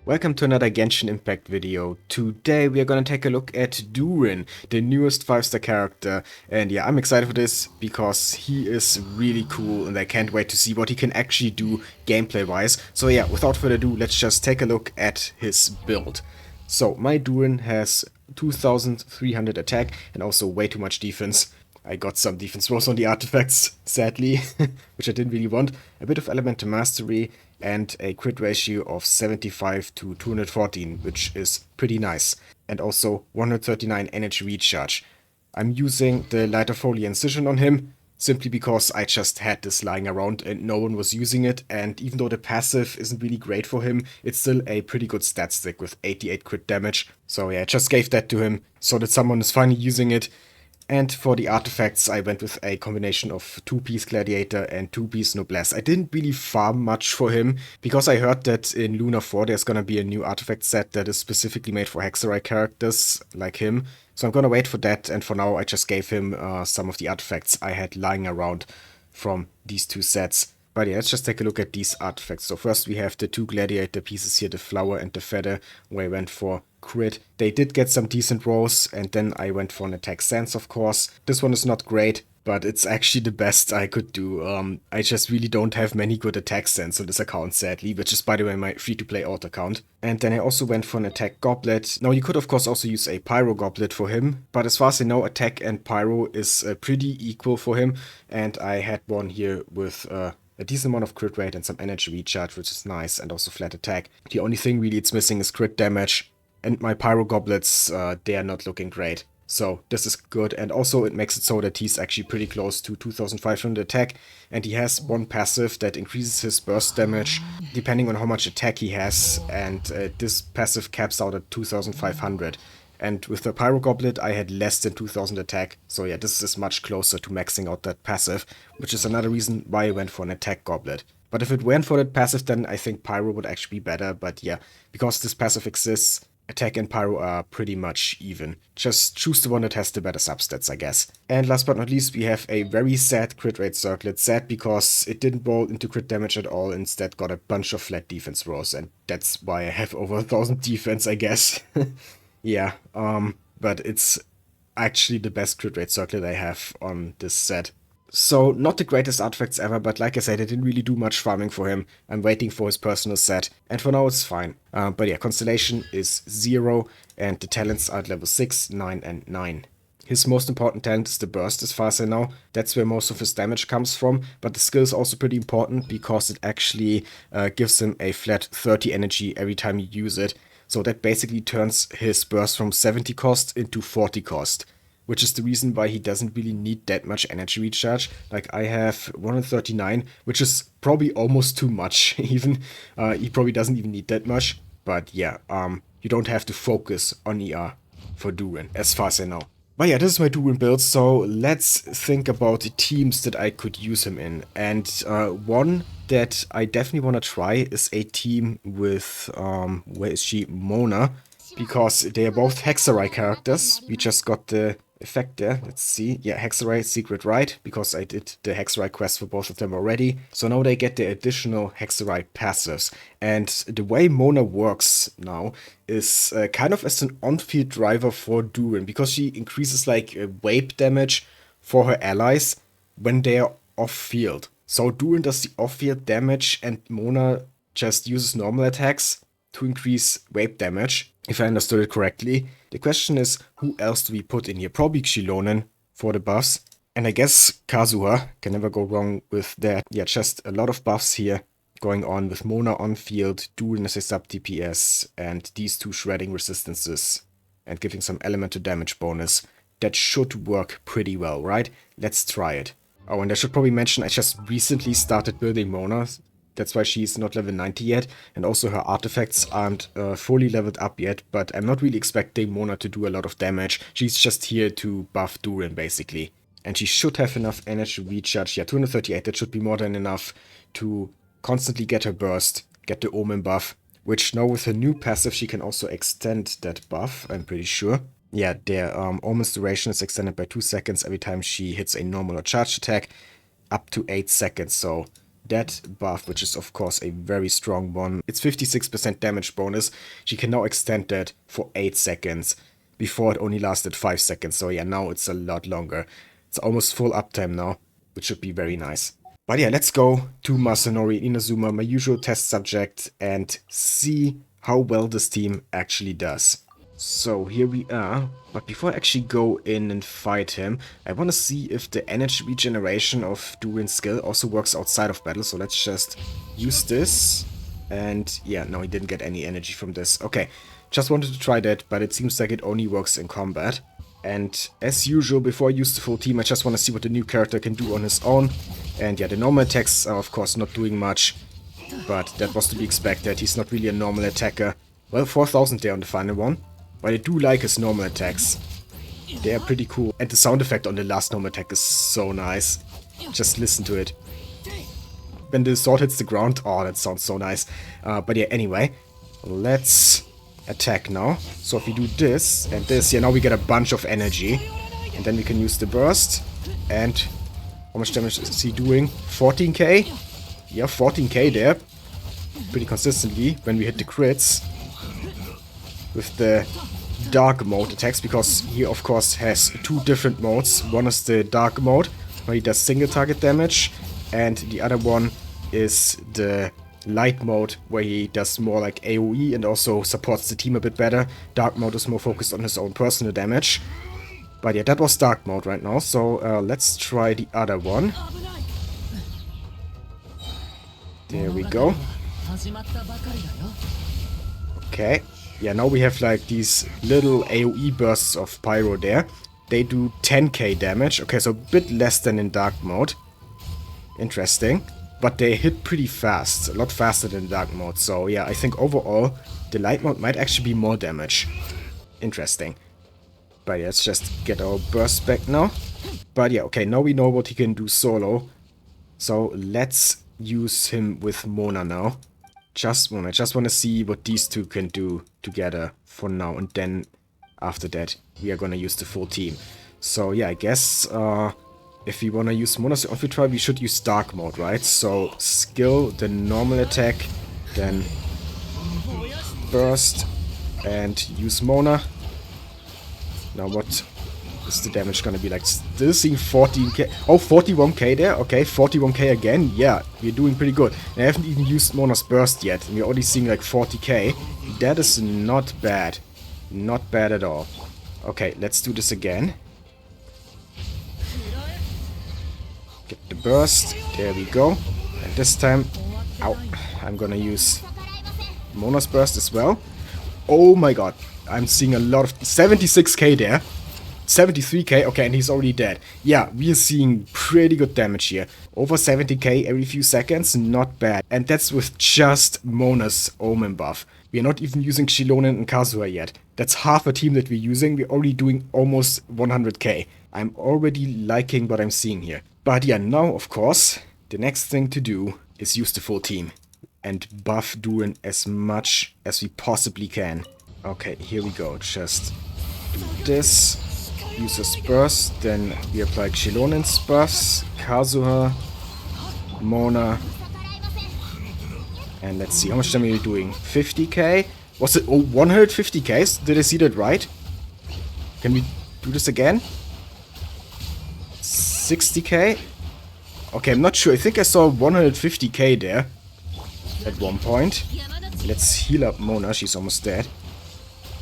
Welcome to another Genshin Impact video. Today we are gonna take a look at Durin, the newest 5-star character. And yeah, I'm excited for this because he is really cool and I can't wait to see what he can actually do gameplay wise. So yeah, without further ado, let's just take a look at his build. So my Durin has 2300 attack and also way too much defense. I got some defense rolls on the artifacts, sadly, which I didn't really want. A bit of elemental mastery and a crit ratio of 75 to 214, which is pretty nice. And also 139 energy recharge. I'm using the lighter foley incision on him, simply because I just had this lying around and no one was using it, and even though the passive isn't really great for him, it's still a pretty good stat stick with 88 crit damage. So yeah, I just gave that to him so that someone is finally using it. And for the artifacts, I went with a combination of 2-piece Gladiator and 2-piece Noblesse. I didn't really farm much for him, because I heard that in Luna 4 there's gonna be a new artifact set that is specifically made for Hexerei characters like him. So I'm gonna wait for that, and for now I just gave him some of the artifacts I had lying around from these two sets. But yeah, let's just take a look at these artifacts. So first we have the two Gladiator pieces here, the Flower and the Feather, where I went for crit. They did get some decent rolls, and then I went for an attack sense, of course. This one is not great, but it's actually the best I could do. I just really don't have many good attack sense on this account, sadly, which is, by the way, my free-to-play alt account. And then I also went for an attack goblet. Now, you could, of course, also use a pyro goblet for him, but as far as I know, attack and pyro is pretty equal for him, and I had one here with a decent amount of crit rate and some energy recharge, which is nice, and also flat attack. The only thing really it's missing is crit damage, and my pyro goblets, they are not looking great. So this is good, and also it makes it so that he's actually pretty close to 2500 attack, and he has one passive that increases his burst damage depending on how much attack he has, and this passive caps out at 2500. And with the Pyro Goblet, I had less than 2000 attack, so yeah, this is much closer to maxing out that passive, which is another reason why I went for an attack Goblet. But if it weren't for that passive, then I think Pyro would actually be better, but yeah, because this passive exists, attack and Pyro are pretty much even. Just choose the one that has the better substats, I guess. And last but not least, we have a very sad crit rate circlet. Sad because it didn't roll into crit damage at all, instead got a bunch of flat defense rolls, and that's why I have over 1000 defense, I guess. Yeah, but it's actually the best crit rate circlet I have on this set. So, not the greatest artifacts ever, but like I said, I didn't really do much farming for him. I'm waiting for his personal set, and for now it's fine. But yeah, Constellation is 0, and the talents are at level 6, 9, and 9. His most important talent is the Burst, as far as I know. That's where most of his damage comes from, but the skill is also pretty important, because it actually gives him a flat 30 energy every time you use it. So that basically turns his burst from 70 cost into 40 cost, which is the reason why he doesn't really need that much energy recharge. Like, I have 139, which is probably almost too much, even. He probably doesn't even need that much. But yeah, you don't have to focus on ER for Durin, as far as I know. But yeah, this is my Durin build, so let's think about the teams that I could use him in. And one that I definitely want to try is a team with, where is she? Mona. Because they are both Hexerei characters. We just got the effect there. Let's see. Yeah, Hexerei Secret Rite, because I did the Hexerei quest for both of them already. So now they get the additional Hexerei passives. And the way Mona works now is kind of as an on-field driver for Durin, because she increases like vape damage for her allies when they are off-field. So Durin does the off-field damage, and Mona just uses normal attacks to increase vape damage, if I understood it correctly. The question is, who else do we put in here? Probably Xilonen for the buffs. And I guess Kazuha, can never go wrong with that. Yeah, just a lot of buffs here going on with Mona on field, Durin as a sub-dps, and these two shredding resistances, and giving some elemental damage bonus. That should work pretty well, right? Let's try it. Oh, and I should probably mention, I just recently started building Mona. That's why she's not level 90 yet, and also her artifacts aren't fully leveled up yet, but I'm not really expecting Mona to do a lot of damage. She's just here to buff Durin, basically. And she should have enough energy recharge. Yeah, 238, that should be more than enough to constantly get her burst, get the Omen buff, which now with her new passive she can also extend that buff, I'm pretty sure. Yeah, their Omen's duration is extended by 2 seconds every time she hits a normal or charged attack, up to 8 seconds, so that buff, which is of course a very strong one. It's 56% damage bonus. She can now extend that for 8 seconds. Before it only lasted 5 seconds, so yeah, now it's a lot longer. It's almost full uptime now, which should be very nice. But yeah, let's go to Masanori Inazuma, my usual test subject, and see how well this team actually does. So here we are, but before I actually go in and fight him, I want to see if the energy regeneration of Durin's skill also works outside of battle. So let's just use this. And yeah, no, he didn't get any energy from this. Okay, just wanted to try that, but it seems like it only works in combat. And as usual, before I use the full team, I just want to see what the new character can do on his own. And yeah, the normal attacks are of course not doing much, but that was to be expected. He's not really a normal attacker. Well, 4000 there on the final one. But I do like his normal attacks. They are pretty cool. And the sound effect on the last normal attack is so nice. Just listen to it. When the sword hits the ground, oh, that sounds so nice. But yeah, anyway, let's attack now. So if we do this and this, yeah, now we get a bunch of energy. And then we can use the burst. And how much damage is he doing? 14k? Yeah, 14k there. Pretty consistently when we hit the crits. With the dark mode attacks, because he of course has 2 different modes. One is the dark mode, where he does single target damage, and the other one is the light mode, where he does more like AoE and also supports the team a bit better. Dark mode is more focused on his own personal damage. But yeah, that was dark mode right now, so let's try the other one. There we go. Okay. Yeah, now we have like these little AoE bursts of Pyro there. They do 10k damage. Okay, so a bit less than in dark mode. Interesting. But they hit pretty fast. A lot faster than dark mode. So yeah, I think overall the light mode might actually be more damage. Interesting. But yeah, let's just get our burst back now. But yeah, okay, now we know what he can do solo. So let's use him with Mona now. I just want to see what these two can do together for now, and then after that we are gonna use the full team. So yeah, I guess if we wanna use Mona's Infiltrate, we should use dark mode, right? So skill, then normal attack, then burst, and use Mona. Now what is the damage gonna be like? Still seeing 14k. Oh, 41k there. Okay, 41k again. Yeah, we're doing pretty good. And I haven't even used Mona's burst yet, and we're already seeing like 40k. That is not bad. Not bad at all. Okay, let's do this again. Get the burst. There we go. And this time, ow, I'm gonna use Mona's burst as well. Oh my god. I'm seeing a lot of 76k there. 73k, okay, and he's already dead. Yeah, we are seeing pretty good damage here. Over 70k every few seconds, not bad. And that's with just Mona's Omen buff. We are not even using Xilonen and Kazuha yet. That's half a team that we're using. We're already doing almost 100k. I'm already liking what I'm seeing here. But yeah, now, of course, the next thing to do is use the full team. And buff Durin as much as we possibly can. Okay, here we go. Just do this. Use his burst, then we apply Xilonen's buffs, Kazuha, Mona, and let's see, how much damage are we doing? 50k? Was it 150k? Did I see that right? Can we do this again? 60k? Okay, I'm not sure. I think I saw 150k there at one point. Let's heal up Mona, she's almost dead.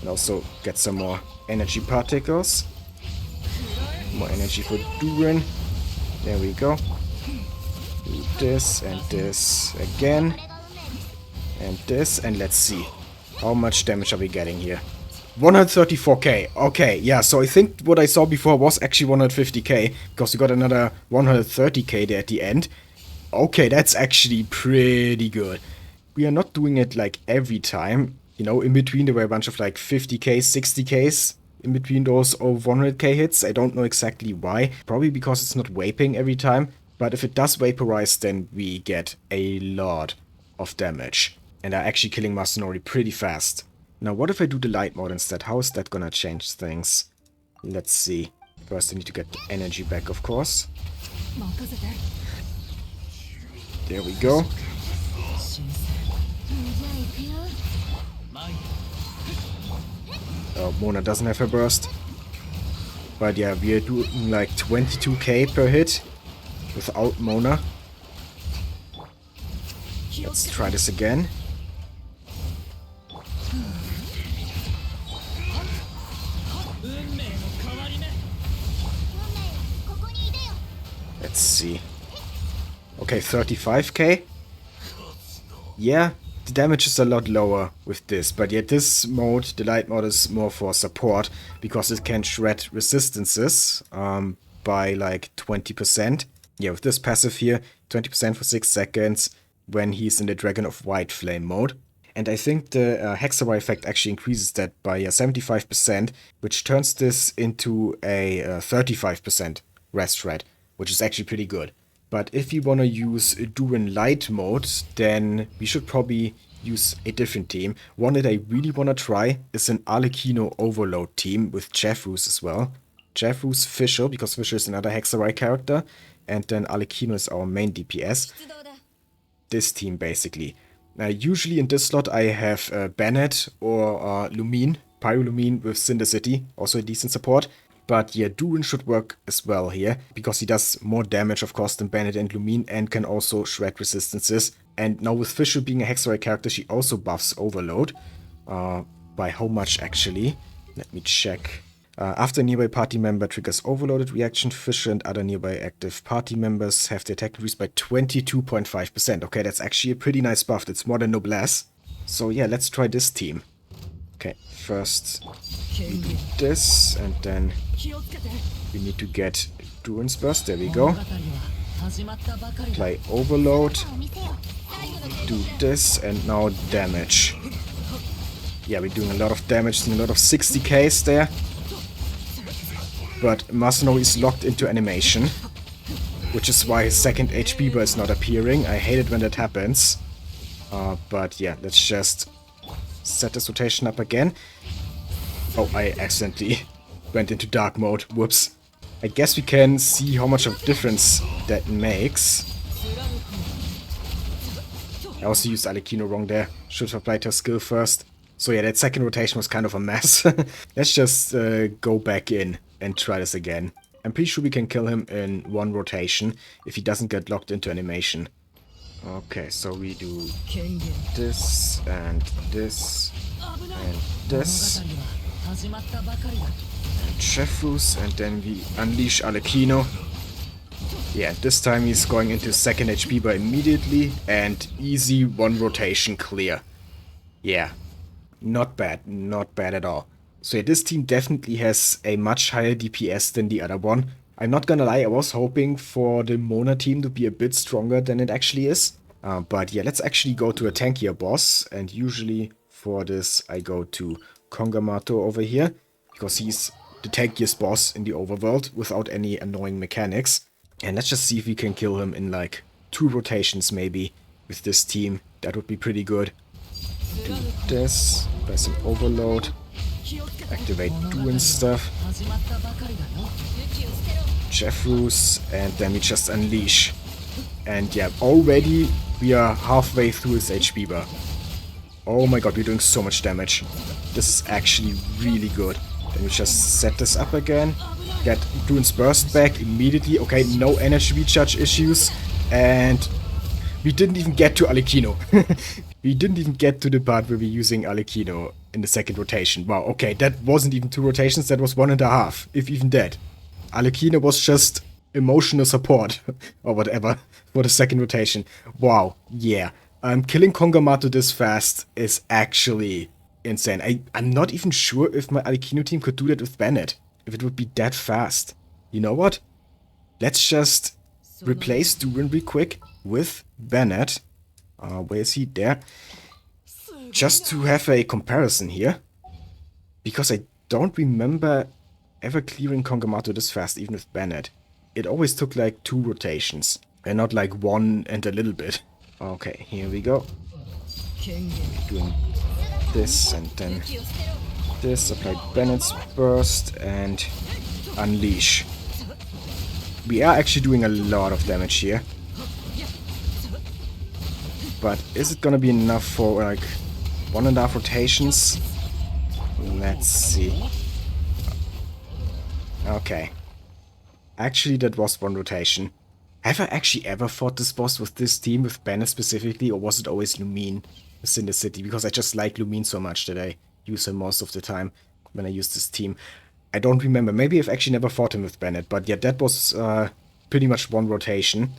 And also get some more energy particles. More energy for Durin. There we go. Do this and this again. And this. And let's see. How much damage are we getting here? 134k. Okay, yeah, so I think what I saw before was actually 150k. Because we got another 130k there at the end. Okay, that's actually pretty good. We are not doing it like every time. You know, in between there were a bunch of like 50k, 60ks. In between those over 100k hits. I don't know exactly why. Probably because it's not vaping every time. But if it does vaporize, then we get a lot of damage. And are actually killing Masanori pretty fast. Now what if I do the light mode instead? How is that gonna change things? Let's see. First I need to get the energy back, of course. There we go. Oh, Mona doesn't have her burst. But yeah, we are doing like 22k per hit without Mona. Let's try this again. Let's see. Okay, 35k. Yeah, the damage is a lot lower with this, but yet this mode, the light mode, is more for support because it can shred resistances by like 20%. Yeah, with this passive here, 20% for 6 seconds when he's in the Dragon of White Flame mode. And I think the Hexawire effect actually increases that by 75%, which turns this into a 35% rest shred, which is actually pretty good. But if you want to use Durin Light mode, then we should probably use a different team. One that I really want to try is an Arlecchino Overload team with Jeffrus as well. Jeffrus, Fischl, because Fischl is another Hexawire character, and then Arlecchino is our main DPS. This team, basically. Usually in this slot I have Bennett or Lumine, Pyrolumine with Cinder City, also a decent support. But yeah, Durin should work as well here, because he does more damage, of course, than Bennett and Lumine, and can also shred resistances. And now with Fischl being a Hexawire character, she also buffs Overload. By how much, actually? Let me check. After a nearby party member triggers Overloaded reaction, Fischl and other nearby active party members have their attack increased by 22.5%. Okay, that's actually a pretty nice buff. That's more than Noblesse. So yeah, let's try this team. Okay, first we do this, and then we need to get Durin's Burst. There we go. Apply Overload. Do this, and now damage. Yeah, we're doing a lot of damage, seeing a lot of 60ks there. But Masno is locked into animation, which is why his second HP bar is not appearing. I hate it when that happens. But yeah, let's just set this rotation up again. Oh, I accidentally went into dark mode. Whoops. I guess we can see how much of a difference that makes. I also used Arlecchino wrong there. Should have applied her skill first. So yeah, that second rotation was kind of a mess. Let's just go back in and try this again. I'm pretty sure we can kill him in one rotation if he doesn't get locked into animation. Okay, so we do this and this and this. And Jeffrus, and then we unleash Arlecchino. Yeah, this time he's going into second HP bar immediately, and easy one rotation clear. Yeah, not bad at all. So yeah, this team definitely has a much higher DPS than the other one. I'm not gonna lie, I was hoping for the Mona team to be a bit stronger than it actually is. But yeah, let's actually go to a tankier boss, and usually for this I go to Kongamato over here, because he's the tankiest boss in the overworld without any annoying mechanics. And let's just see if we can kill him in like 2 rotations maybe with this team. That would be pretty good. Do this, press an Overload, activate Durin stuff, Jeffrus, and then we just unleash. And yeah, already we are halfway through his HP bar. Oh my god, we're doing so much damage. This is actually really good. Then we just set this up again. Get Durin's Burst back immediately. Okay, no energy recharge issues. And we didn't even get to Arlecchino. We didn't even get to the part where we're using Arlecchino in the second rotation. Wow, okay, that wasn't even 2 rotations, that was 1.5, if even that. Arlecchino was just emotional support, or whatever, for the second rotation. Wow, yeah. Killing Kongamato this fast is actually insane. I'm not even sure if my Arlecchino team could do that with Bennett. If it would be that fast. You know what? Let's just replace Durin real quick with Bennett. Where is he? There. Just to have a comparison here. Because I don't remember ever clearing Kongamato this fast, even with Bennett. It always took like 2 rotations. And not like 1 and a little bit. Okay, here we go. Doing this and then this. Apply Bennett's Burst and unleash. We are actually doing a lot of damage here. But is it gonna be enough for like 1.5 rotations? Let's see. Okay. Actually, that was 1 rotation. Have I actually ever fought this boss with this team, with Bennett specifically, or was it always Lumine in the city? Because I just like Lumine so much that I use him most of the time when I use this team. I don't remember. Maybe I've actually never fought him with Bennett, but yeah, that was pretty much 1 rotation.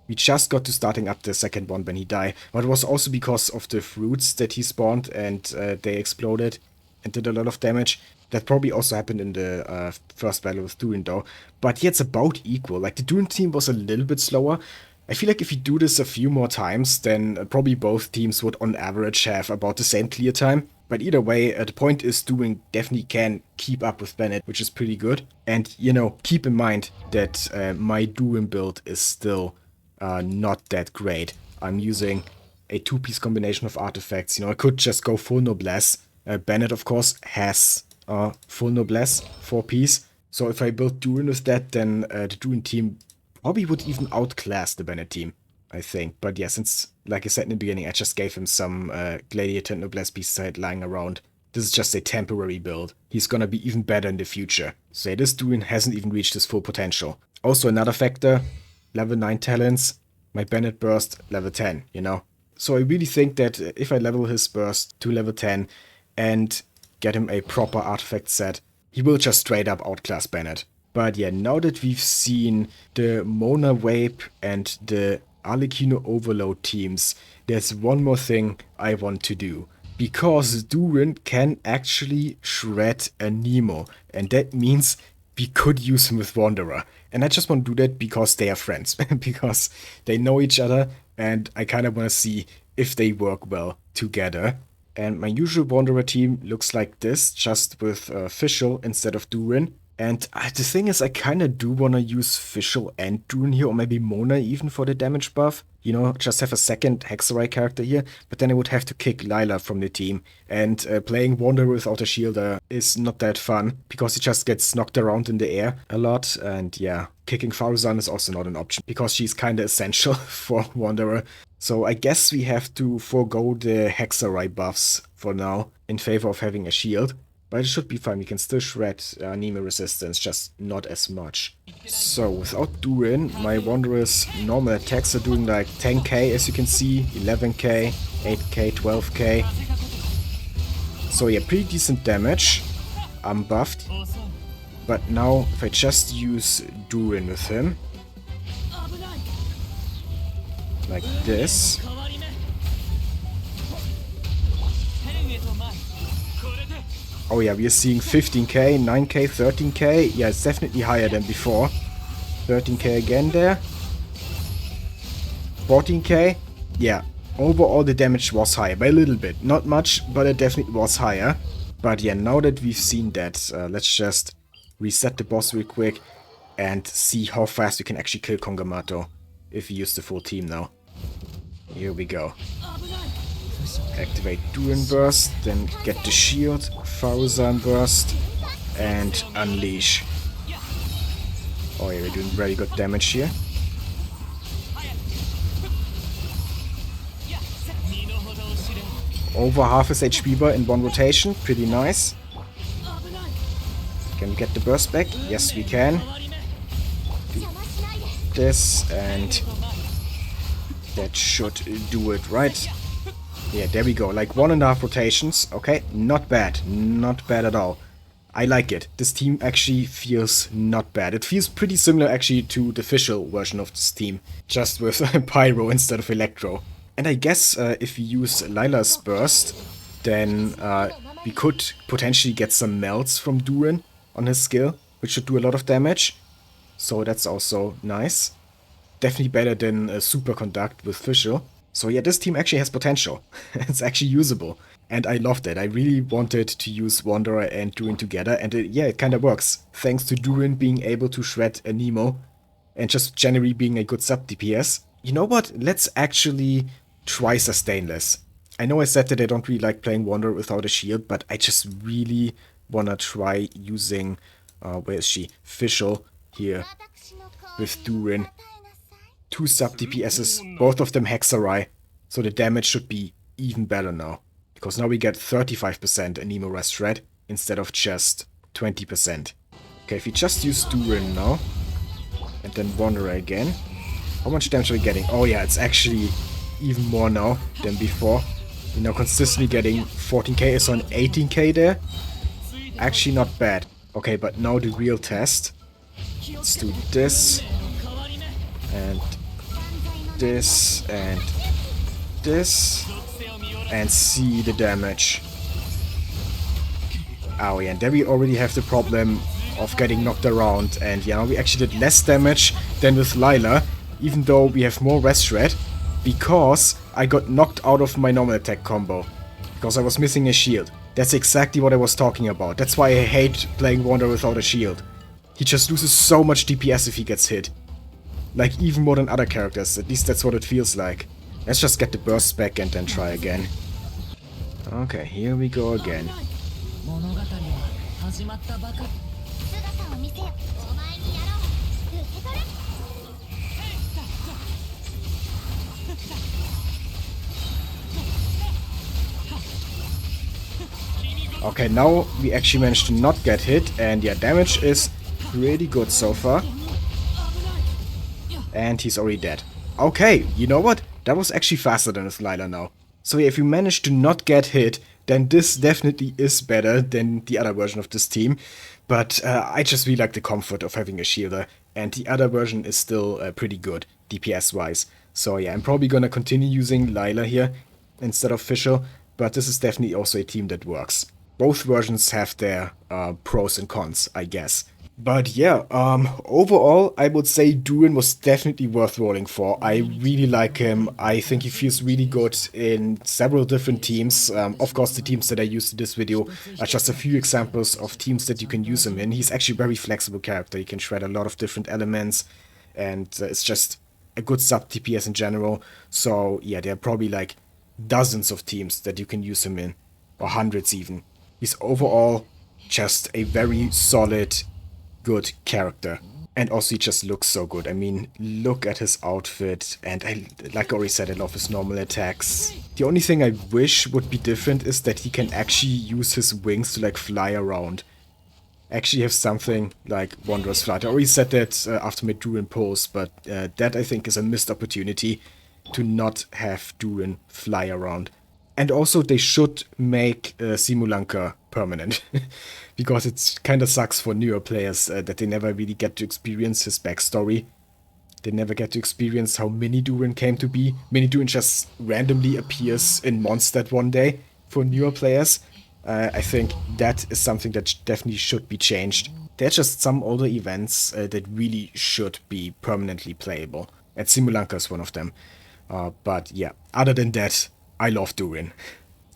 We just got to starting up the second one when he died, but it was also because of the fruits that he spawned and they exploded and did a lot of damage. That probably also happened in the first battle with Durin though. But yeah, it's about equal. Like, the Durin team was a little bit slower. I feel like if you do this a few more times, then probably both teams would on average have about the same clear time. But either way, the point is Durin definitely can keep up with Bennett, which is pretty good. And, you know, keep in mind that my Durin build is still not that great. I'm using a 2-piece combination of artifacts. You know, I could just go full noblesse. Bennett, of course, has full noblesse, 4-piece. So if I build Durin with that, then the Durin team probably would even outclass the Bennett team, I think. But yeah, since, like I said in the beginning, I just gave him some Gladiator and Noblesse pieces I had lying around. This is just a temporary build. He's gonna be even better in the future. So yeah, this Durin hasn't even reached his full potential. Also another factor, level 9 talents, my Bennett burst level 10, you know? So I really think that if I level his burst to level 10 and get him a proper artifact set, he will just straight up outclass Bennett. But yeah, now that we've seen the Mona Vape and the Arlecchino Overload teams, there's one more thing I want to do. Because Durin can actually shred a Nemo, and that means we could use him with Wanderer. And I just want to do that because they are friends, because they know each other, and I kind of want to see if they work well together. And my usual Wanderer team looks like this, just with Fischl instead of Durin. And the thing is, I kind of do want to use Fischl and Durin here, or maybe Mona even for the damage buff. You know, just have a second Hexerei character here, but then I would have to kick Lila from the team. And playing Wanderer without a shielder is not that fun, because he just gets knocked around in the air a lot. And yeah, kicking Faruzan is also not an option, because she's kind of essential for Wanderer. So I guess we have to forego the Hexerei buffs for now, in favor of having a shield. But it should be fine, we can still shred Nemo resistance, just not as much. So without Durin, my Wanderer's normal attacks are doing like 10k as you can see, 11k, 8k, 12k. So yeah, pretty decent damage. I'm buffed. But now if I just use Durin with him, like this. Oh yeah, we are seeing 15k, 9k, 13k. Yeah, it's definitely higher than before. 13k again there. 14k. Yeah, overall the damage was higher by a little bit. Not much, but it definitely was higher. But yeah, now that we've seen that, let's just reset the boss real quick and see how fast we can actually kill Kongamato if we use the full team now. Here we go. Activate Durin Burst, then get the shield, Faruzan Burst, and Unleash. Oh yeah, we're doing very good damage here. Over half his HP bar in 1 rotation, pretty nice. Can we get the burst back? Yes, we can. Do this, and that should do it, right? Yeah, there we go. Like 1.5 rotations. Okay, not bad. Not bad at all. I like it. This team actually feels not bad. It feels pretty similar actually to the Fischl version of this team. Just with Pyro instead of Electro. And I guess if we use Lila's Burst, then we could potentially get some melts from Durin on his skill, which should do a lot of damage. So that's also nice. Definitely better than Superconduct with Fischl. So yeah, this team actually has potential. It's actually usable. And I loved it. I really wanted to use Wanderer and Durin together. And yeah, it kind of works. Thanks to Durin being able to shred a Nemo. And just generally being a good sub-DPS. You know what? Let's actually try Sustainless. I know I said that I don't really like playing Wanderer without a shield. But I just really want to try using... where is she? Fischl here. With Durin. 2 sub-DPSs, both of them Hexerei. So the damage should be even better now. Because now we get 35% Anemo Rest Red instead of just 20%. Okay, if we just use Durin now, and then Wanderer again, how much damage are we getting? Oh yeah, it's actually even more now than before. We're now consistently getting 14k, so an 18k there. Actually not bad. Okay, but now the real test. Let's do this, and this, and this, and see the damage. Oh yeah, and there we already have the problem of getting knocked around, and yeah, we actually did less damage than with Lila, even though we have more Rest Red, because I got knocked out of my normal attack combo, because I was missing a shield. That's exactly what I was talking about. That's why I hate playing Wanderer without a shield. He just loses so much DPS if he gets hit. Like, even more than other characters, at least that's what it feels like. Let's just get the burst back and then try again. Okay, here we go again. Okay, now we actually managed to not get hit, and yeah, damage is pretty good so far. And he's already dead. Okay, you know what? That was actually faster than with Lila now. So yeah, if you manage to not get hit, then this definitely is better than the other version of this team. But I just really like the comfort of having a shielder, and the other version is still pretty good, DPS-wise. So yeah, I'm probably gonna continue using Lila here instead of Fischl, but this is definitely also a team that works. Both versions have their pros and cons, I guess. But yeah, overall, I would say Durin was definitely worth rolling for. I really like him. I think he feels really good in several different teams. Of course, the teams that I used in this video are just a few examples of teams that you can use him in. He's actually a very flexible character. He can shred a lot of different elements, and it's just a good sub-DPS in general. So yeah, there are probably like dozens of teams that you can use him in, or hundreds even. He's overall just a very solid, good character. And also he just looks so good. I mean, look at his outfit, and like I already said, I love his normal attacks. The only thing I wish would be different is that he can actually use his wings to like fly around. Actually have something like Wanderer's Flight. I already said that after my Durin pose, but that I think is a missed opportunity to not have Durin fly around. And also they should make Simulanka permanent, because it kind of sucks for newer players that they never really get to experience his backstory. They never get to experience how Mini Durin came to be. Mini Durin just randomly appears in Mondstadt one day for newer players. I think that is something that definitely should be changed. There are just some older events that really should be permanently playable, and Simulanka is one of them. But yeah, other than that, I love Durin.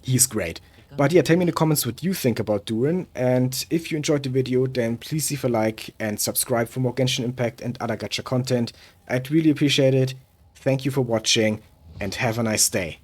He's great. But yeah, tell me in the comments what you think about Durin, and if you enjoyed the video, then please leave a like and subscribe for more Genshin Impact and other gacha content. I'd really appreciate it. Thank you for watching, and have a nice day.